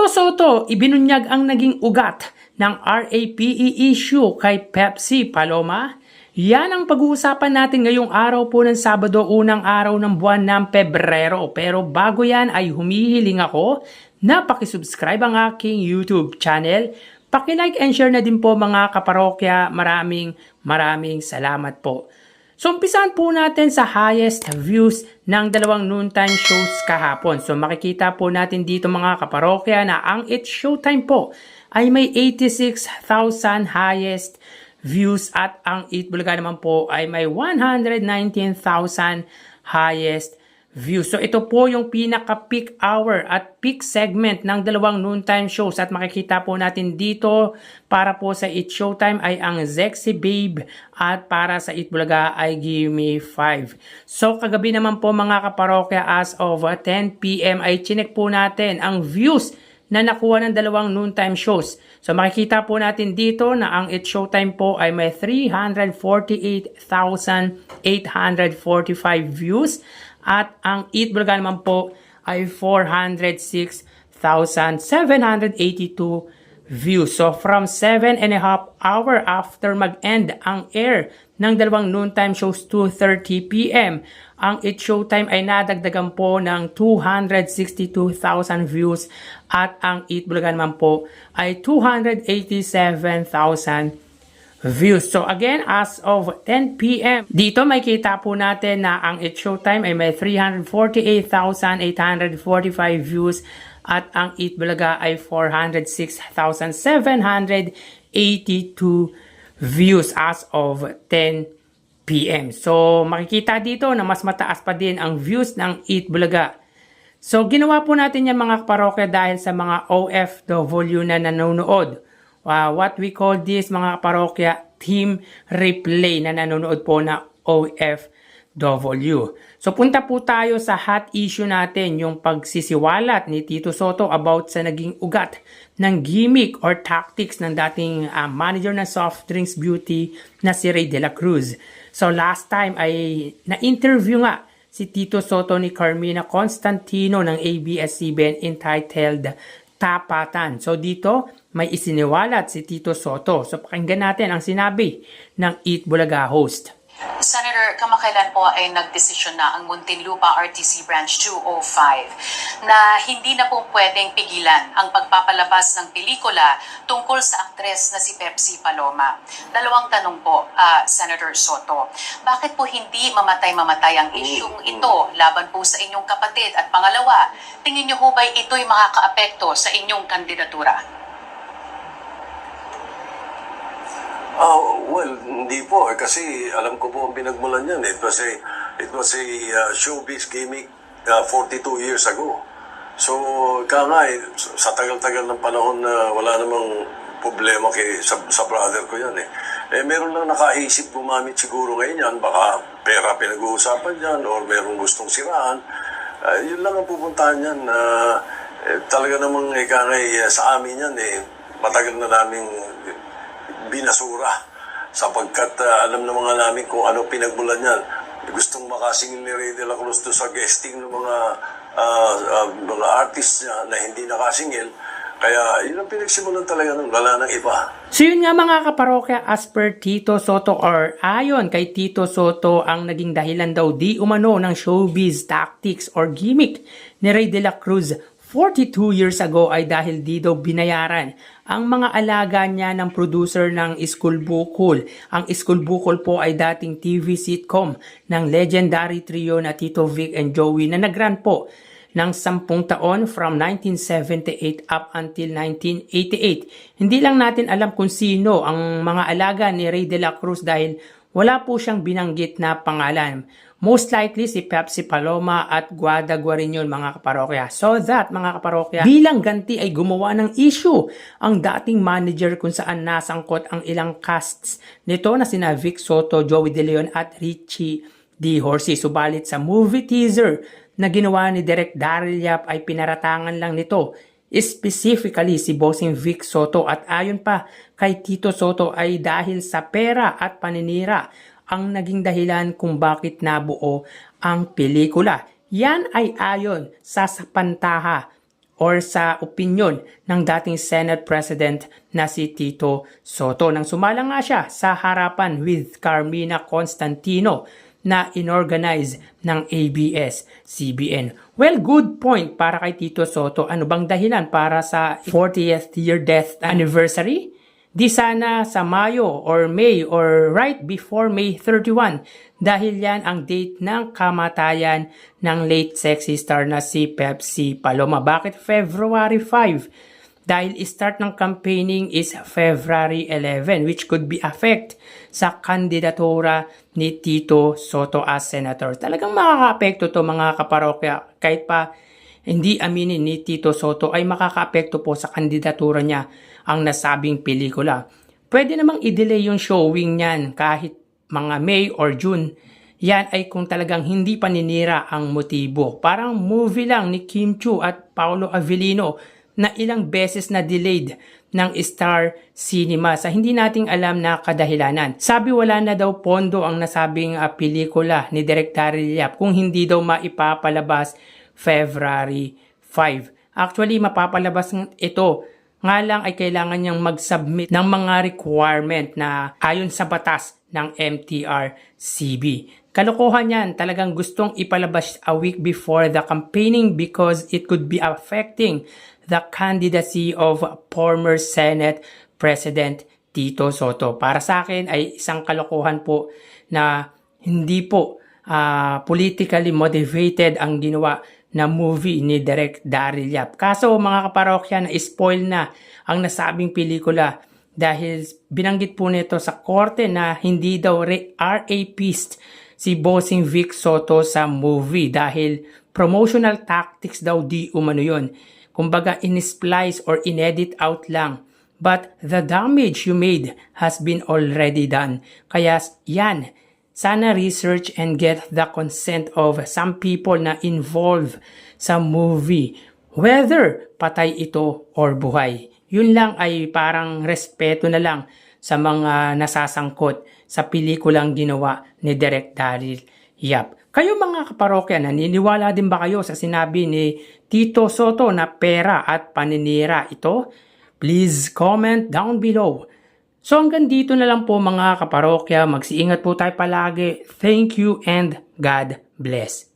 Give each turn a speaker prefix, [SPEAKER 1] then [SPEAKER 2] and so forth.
[SPEAKER 1] Tito Soto, ibinunyag ang naging ugat ng RAPE issue kay Pepsi Paloma. Yan ang pag-uusapan natin ngayong araw po ng Sabado, unang araw ng buwan ng Pebrero. Pero bago yan ay humihiling ako na pakisubscribe ang aking YouTube channel. Paki-like and share na din po mga kaparokya. Maraming salamat po. So, umpisahan po natin sa highest views ng dalawang noontime shows kahapon. So, makikita po natin dito mga kaparokya na ang It's Showtime po ay may 86,000 highest views at ang Eat Bulaga naman po ay may 119,000 highest views. So, ito po yung pinaka-peak hour at peak segment ng dalawang noontime shows at makikita po natin dito para po sa It's Showtime ay ang Sexy Babe at para sa Eat Bulaga ay Give Me 5. So, kagabi naman po mga kaparokya as of 10 PM ay chinek po natin ang views na nakuha ng dalawang noontime shows. So, makikita po natin dito na ang It's Showtime po ay may 348,845 views at ang Eat Bulaga naman po ay 406,782 views. So, from 7.5 hour after mag-end ang air ng dalawang noontime shows 2:30 PM, ang It's Showtime ay nadagdagan po ng 262,000 views at ang Eat Bulaga naman po ay 287,000 views. So again, as of 10 PM, dito may kita po natin na ang It's Showtime ay may 348,845 views at ang Eat Bulaga ay 406,782 views as of 10 PM. So makikita dito na mas mataas pa din ang views ng Eat Bulaga. So ginawa po natin yung mga parokya dahil sa mga OFW na nanonood. What we call this mga parokya, team replay na nanonood po na OFW. So punta po tayo sa hot issue natin, yung pagsisiwalat ni Tito Soto about sa naging ugat ng gimmick or tactics ng dating manager ng Soft Drinks Beauty na si Rey De La Cruz. So last time ay na-interview nga si Tito Soto ni Carmina Constantino ng ABS-CBN entitled Tapatan. So dito may isiniwalat si Tito Soto. So pakinggan natin ang sinabi ng Eat Bulaga host.
[SPEAKER 2] Senator, kamakailan po ay nagdesisyon na ang Muntinlupa RTC Branch 205 na hindi na po pwedeng pigilan ang pagpapalabas ng pelikula tungkol sa aktres na si Pepsi Paloma. Dalawang tanong po, Senator Soto. Bakit po hindi mamatay-mamatay ang isyung ito laban po sa inyong kapatid? At pangalawa, tingin niyo po ba'y ito'y makakaapekto sa inyong kandidatura?
[SPEAKER 3] Well, hindi po kasi alam ko po ang pinagmulan yan. It was a showbiz gimmick 42 years ago. So, sa tagal-tagal ng panahon na wala namang problema sa brother ko yan meron lang nakaisip gumamit siguro ngayon yan. Baka pera pinag-uusapan yan or merong gustong siraan. Yun lang ang pupuntahan yan. Talaga namang sa amin yan matagal na naming binasura sapagkat alam na mga namin kung ano pinagmulan yan. Gustong makasingil ni Rey De La Cruz sa guesting ng mga artists niya na hindi nakasingil. Kaya yun ang pinagsimulan talaga ng wala ng iba.
[SPEAKER 1] So yun nga mga kaparokya, as per Tito Soto or ayon kay Tito Soto, ang naging dahilan daw di umano ng showbiz tactics or gimmick ni Rey De La Cruz 42 years ago ay dahil di daw binayaran ang mga alaga niya ng producer ng School Bukol. Ang School Bukol po ay dating TV sitcom ng legendary trio na Tito Vic and Joey na nag-run po ng 10 taon from 1978 up until 1988. Hindi lang natin alam kung sino ang mga alaga ni Rey De La Cruz dahil wala po siyang binanggit na pangalan. Most likely si Pepsi Paloma at Guada Guariñon mga kaparokya. So that mga kaparokya, bilang ganti ay gumawa ng issue ang dating manager kung saan nasangkot ang ilang casts nito na sina Vic Soto, Joey De Leon at Richie D. Horsey. Subalit sa movie teaser na ginawa ni Direk Daryl Yap ay pinaratangan lang nito specifically si Bossing Vic Soto at ayon pa kay Tito Soto ay dahil sa pera at paninira ang naging dahilan kung bakit nabuo ang pelikula. Yan ay ayon sa Sapantaha or sa opinyon ng dating Senate President na si Tito Soto. Nang sumala nga siya sa harapan with Carmina Constantino na inorganize ng ABS-CBN. Well, good point para kay Tito Soto. Ano bang dahilan para sa 40th year death anniversary? Di sana sa Mayo or May or right before May 31 dahil yan ang date ng kamatayan ng late sexy star na si Pepsi Paloma. Bakit February 5? Dahil start ng campaigning is February 11 which could be affect sa kandidatura ni Tito Soto as senator. Talagang makaka-apekto to mga kaparokya kahit pa hindi aminin ni Tito Soto ay makaka-apekto po sa kandidatura niya ang nasabing pelikula. Pwede namang i-delay yung showing niyan kahit mga May or June. Yan ay kung talagang hindi paninira ang motibo. Parang movie lang ni Kim Chiu at Paolo Avellino na ilang beses na delayed ng Star Cinema sa hindi nating alam na kadahilanan. Sabi wala na daw pondo ang nasabing pelikula ni Direk Daryl Yap kung hindi daw maipapalabas February 5. Actually, mapapalabas ito. Nga lang ay kailangan niyang mag-submit ng mga requirement na ayon sa batas ng MTRCB. Kalokohan yan, talagang gustong ipalabas a week before the campaigning because it could be affecting the candidacy of former Senate President Tito Soto. Para sa akin ay isang kalokohan po na hindi po politically motivated ang ginawa na movie ni Direk Daryl Yap. Kaso mga kaparokya na spoil na ang nasabing pelikula dahil binanggit po nito sa korte na hindi daw RAPist si Bossing Vic Soto sa movie dahil promotional tactics daw di umano yun. Kumbaga in-splice or in-edit out lang. But the damage you made has been already done. Kaya yan, sana research and get the consent of some people na involved sa movie. Whether patay ito or buhay. Yun lang ay parang respeto na lang sa mga nasasangkot sa pelikulang ginawa ni Direk Daryl Yap. Kayo mga kaparokya, naniniwala din ba kayo sa sinabi ni Tito Soto na pera at paninira ito? Please comment down below. So hanggang dito na lang po mga kaparokya. Magsiingat po tayo palagi. Thank you and God bless.